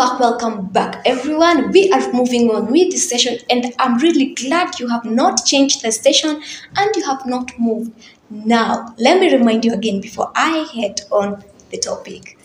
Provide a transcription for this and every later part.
welcome back, everyone. We are moving on with this session, and I'm really glad you have not changed the station and you have not moved. Now, let me remind you again before I head on the topic.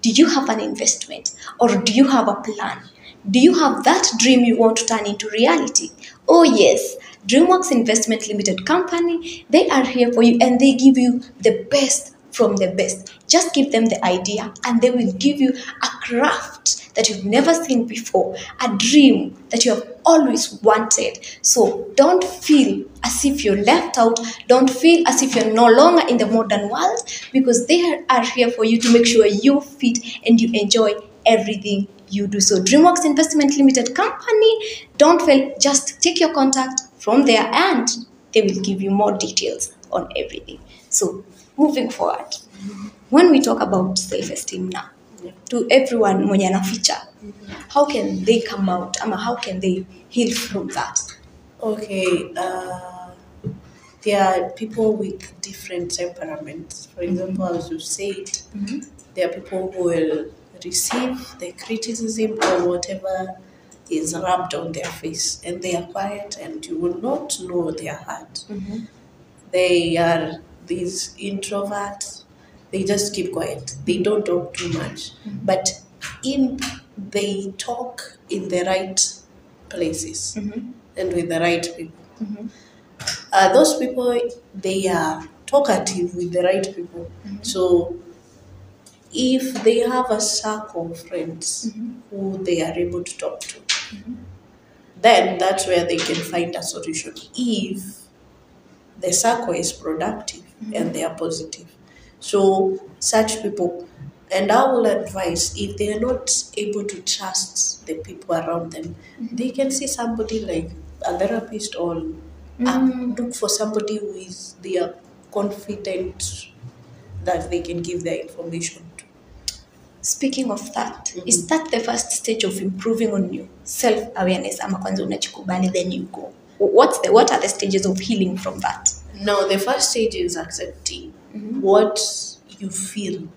Do you have an investment, or do you have a plan? Do you have that dream you want to turn into reality? Oh yes, DreamWorks Investment Limited Company, they are here for you, and they give you the best from the best. Just give them the idea and they will give you a craft that you've never seen before, a dream that you have always wanted. So don't feel as if you're left out, don't feel as if you're no longer in the modern world, because they are here for you to make sure you fit and you enjoy everything you do. So DreamWorks Investment Limited Company, don't fail, just take your contact from there and they will give you more details on everything. So moving forward, when we talk about self-esteem now, to everyone mwenye anaficha, how can they come out, ama how can they heal from that? Okay, there are people with different temperaments. For example, as you said, there are people who will receive the criticism or whatever is rubbed on their face, and they are quiet and you will not know their heart. They are these introverts, they just keep quiet. They don't talk too much. But they talk in the right places and with the right people. Those people, they are talkative with the right people. So if they have a circle of friends who they are able to talk to, then that's where they can find a solution. If the circle is productive and they are positive. So such people, and I will advise, if they are not able to trust the people around them, they can see somebody like a therapist or look for somebody who is they are confident that they can give their information to. Speaking of that, is that the first stage of improving on your self-awareness? Ama kwanza unachikubali, then you go. What are the stages of healing from that? No, the first stage is accepting what you feel.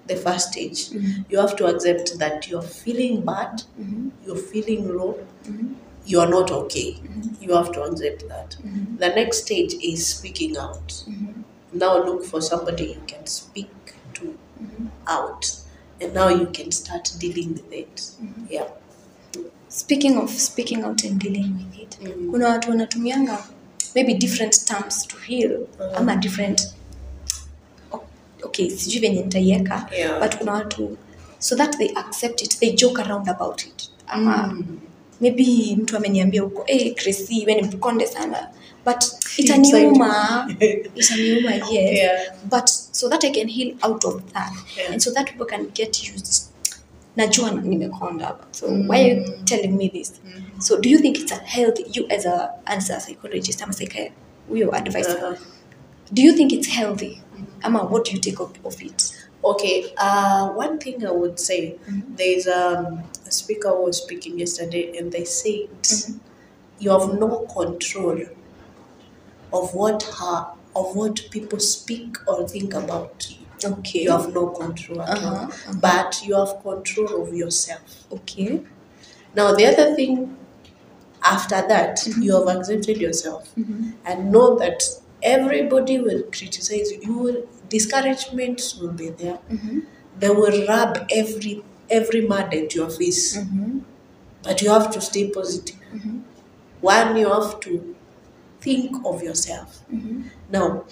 The first stage, you have to accept that you're feeling bad, you're feeling low, you are not okay. You have to accept that. The next stage is speaking out. Now look for somebody you can speak to out, and now you can start dealing with it. Yeah. Speaking of speaking out and dealing with it, kuna watu wanatumianga maybe different terms to heal, ama different, okay, sijui venye nitaiweka, but kuna watu, so that they accept it, they joke around about it. Ama maybe mtu ameniambia huko, Chrissy, wewe ni mkonde sana, but itaniuma, yes, but so that I can heal out of that, and so that people can get used. Najua nimekonda, so why are you telling me this? So do you think it's a healthy, you as a psychologist, I'm like your advice, do you think it's healthy? Ama, what do you take of it? Okay, one thing I would say, there's a speaker who was speaking yesterday, and they said you have no control of what people speak or think about you. Okay. You have no control at all. But you have control of yourself. Okay. Now, the other thing, after that, you have accepted yourself and know that everybody will criticize you. Discouragements will be there. They will rub every mud at your face. But you have to stay positive. One, you have to think of yourself. Now,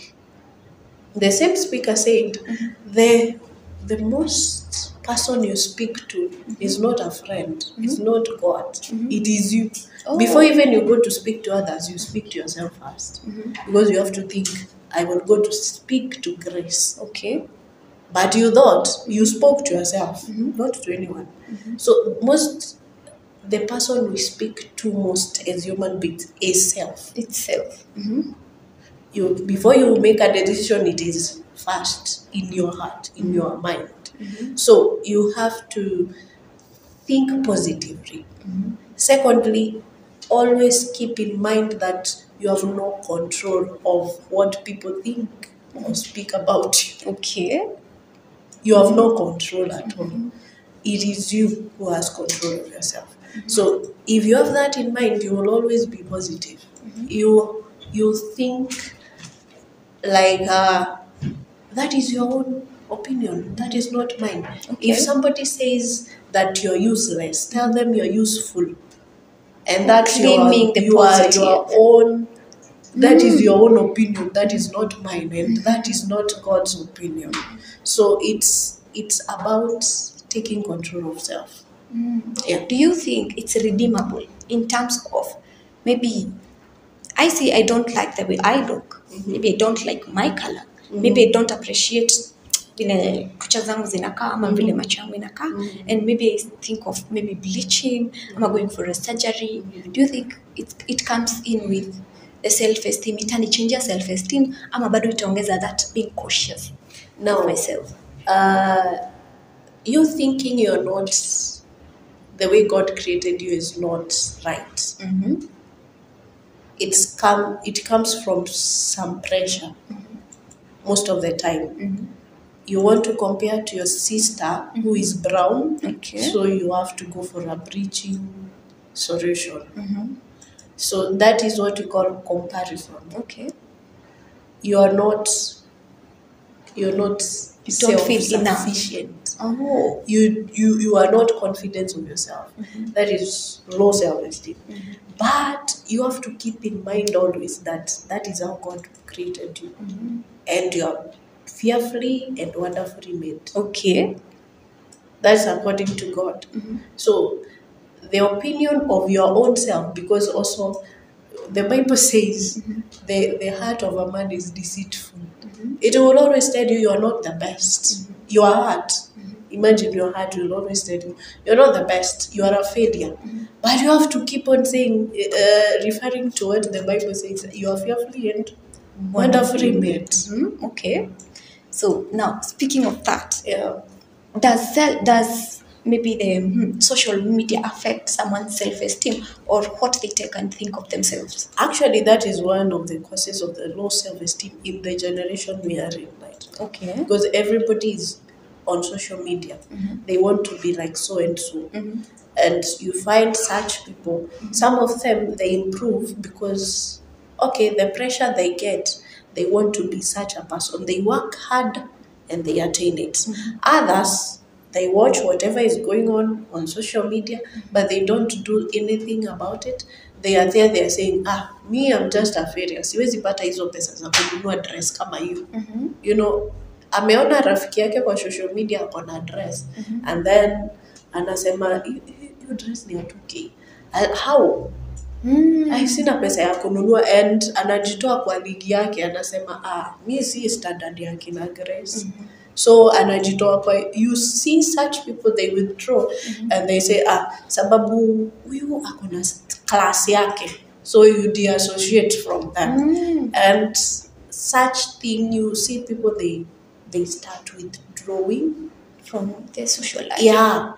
the same speaker said, the most person you speak to is not a friend, it's not God, it is you. Before even you go to speak to others, you speak to yourself first. Because you have to think, I will go to speak to Grace. Okay. But you thought, you spoke to yourself, not to anyone. So the person we speak to most as human beings is self. It's self. Before you make a decision, it is first in your heart, in your mind. So you have to think positively. Secondly, always keep in mind that you have no control of what people think or speak about you. Okay. You have no control at all. it is you who has control of yourself. So if you have that in mind, you will always be positive. You think like that is your own opinion. That is not mine. Okay. If somebody says that you're useless, tell them you're useful, and that's Claiming the you are positive. your own. That is your own opinion. That is not mine, and that is not God's opinion. So it's about taking control of self. Yeah. Do you think it's redeemable in terms of maybe I see I don't like the way I look. Maybe I don't like my color. Maybe I don't appreciate vile kucha zangu zinakaa ama vile macho yangu inakaa, and maybe I think of maybe bleaching ama going for a surgery. Do you think it comes in with the self-esteem? Itanichangia self-esteem ama bado itaongeza that being cautious of myself? You thinking you're not the way God created you is not right. It comes from some pressure most of the time. You want to compare to your sister who is brown, so you have to go for a bleaching solution. So that is what we call comparison. Okay. You're not You don't feel enough. self-sufficient. Oh. You are not confident of yourself. That is low self-esteem. But you have to keep in mind always that is how God created you. And you are fearfully and wonderfully made. Okay. That's according to God. So the opinion of your own self, because also the Bible says the heart of a man is deceitful. It will always tell you are not the best. Your heart, imagine your heart will always tell you you're not the best. You are a failure. But you have to keep on saying, referring to what the Bible says, you are fearfully and wonderfully made. Okay. So now, speaking of that, Yeah. does maybe the social media affect someone's self-esteem or what they take and think of themselves? Actually, that is one of the causes of the low self-esteem in the generation we are in right now. Okay. Because everybody is on social media. They want to be like so and so. And you find such people, some of them, they improve because, okay, the pressure they get, they want to be such a person. They work hard and they attain it. Others, they watch whatever is going on social media, but they don't do anything about it. They are there, they are saying, me, I'm just a failure. Siwezi pata hizo pesa za kununua dress kama hiyo. You know, ameona rafiki yake kwa social media akona dress, and then anasema, hiyo dress ni ya 2K. How? Sina pesa ya kununua, and anajitoa kwa ligi yake, anasema, mi si standard ya kina Grace. So anajitoa kwa, you see such people, they withdraw and they say, sababu huyu akona class yake, so you deassociate from them. And such thing, you see people, they start withdrawing From their social life. Yeah.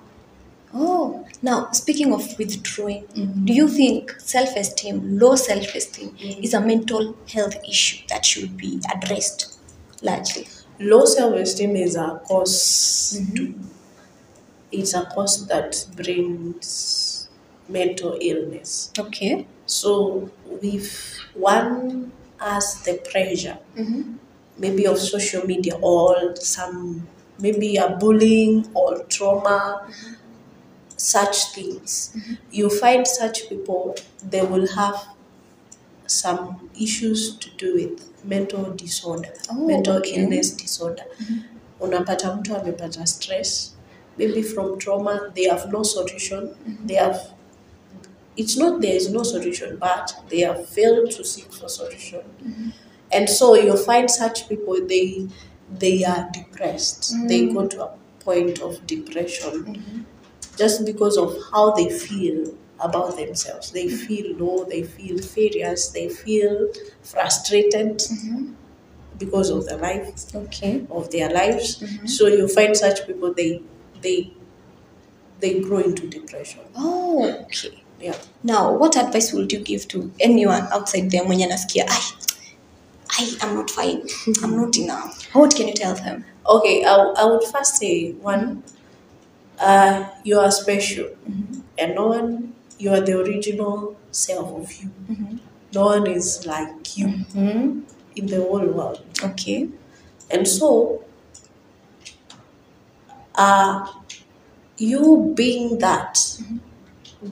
Oh, now speaking of withdrawing, do you think self-esteem, low self-esteem, is a mental health issue that should be addressed largely? Low self-esteem is a cause it's a cause that brings mental illness. Okay. So if one has the pressure, maybe of social media or some, maybe a bullying or trauma, such things, you find such people, they will have some issues to do with mental disorder, mental illness disorder. Unapata mtu amepata stress, maybe from trauma, they have no solution. It's not there is no solution, but they have failed to seek for solution. And so you find such people, they are depressed. They go to a point of depression just because of how they feel about themselves. They feel low, they feel failures, they feel frustrated because of the life of their lives. So you find such people, they grow into depression. Oh, okay. Yeah. Now, what advice would you give to anyone outside there mwenye nasikia, I'm not fine, I'm not enough? What can you tell them? Okay, I would first say, one, You are special, and no one. You are the original self of you. No one is like you in the whole world. Okay. And so, you being that,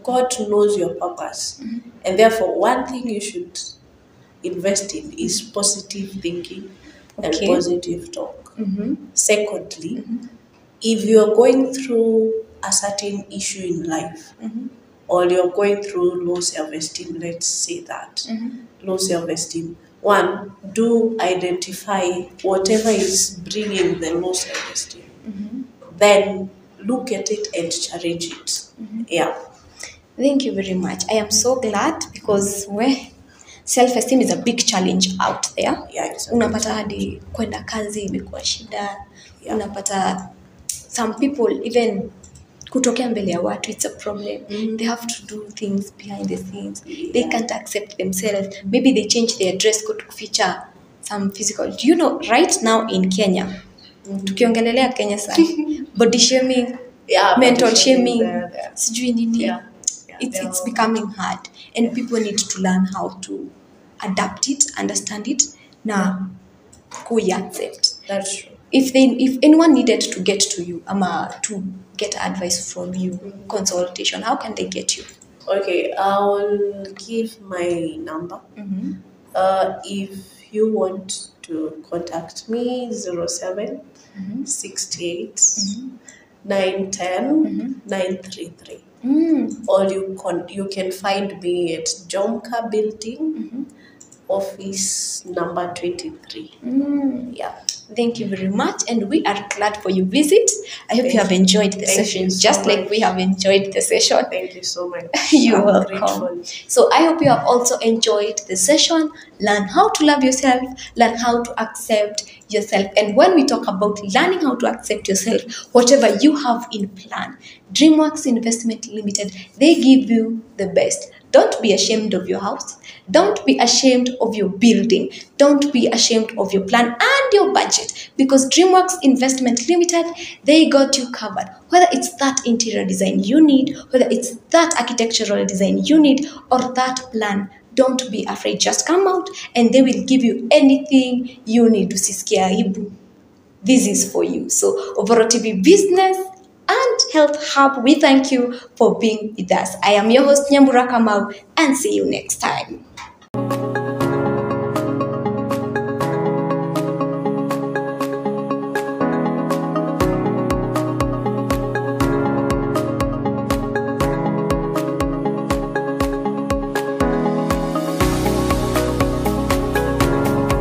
God knows your purpose, and therefore, one thing you should invest in is positive thinking and Okay. positive talk. Secondly, if you're going through a certain issue in life, or you're going through low self-esteem, let's say that, low self-esteem, one, do identify whatever is bringing the low self-esteem. Then look at it and challenge it. Yeah. Thank you very much. I am so glad because self-esteem is a big challenge out there. Yeah, it's a Unapata hadi kwenda kazi imekuwa shida. Yeah. Unapata some people even kutokea mbele ya watu, it's a problem. They have to do things behind the scenes. They can't accept themselves. Maybe they change their dress code to feature some physical. Do you know right now in Kenya, tukiongelelea Kenya sana, body shaming, Yeah, mental body shaming shaming, there. sijui nini. Yeah. It's becoming hard, and people need to learn how to adapt it, understand it, na accept. That's true. If anyone needed to get to you, to get advice from you, consultation, how can they get you? Okay, I'll give my number. If you want to contact me, 07 68 910 933. Or you can find me at Jomka Building, office number 23. Yeah. Thank you very much, and we are glad for your visit. I hope you have enjoyed the session, just like we have enjoyed the session. Thank you so much. You're I'm welcome. grateful. So I hope you have also enjoyed the session. Learn how to love yourself, learn how to accept yourself. And when we talk about learning how to accept yourself, whatever you have in plan, DreamWorks Investment Limited, they give you the best. Don't be ashamed of your house. Don't be ashamed of your building. Don't be ashamed of your plan and your budget, because DreamWorks Investment Limited, they got you covered. Whether it's that interior design you need, whether it's that architectural design you need, or that plan, don't be afraid. Just come out and they will give you anything you need. Usisikia aibu. This is for you. So, Ovoro TV Business and Health Hub, we thank you for being with us. I am your host, NYAMBURA KAMAU, and see you next time.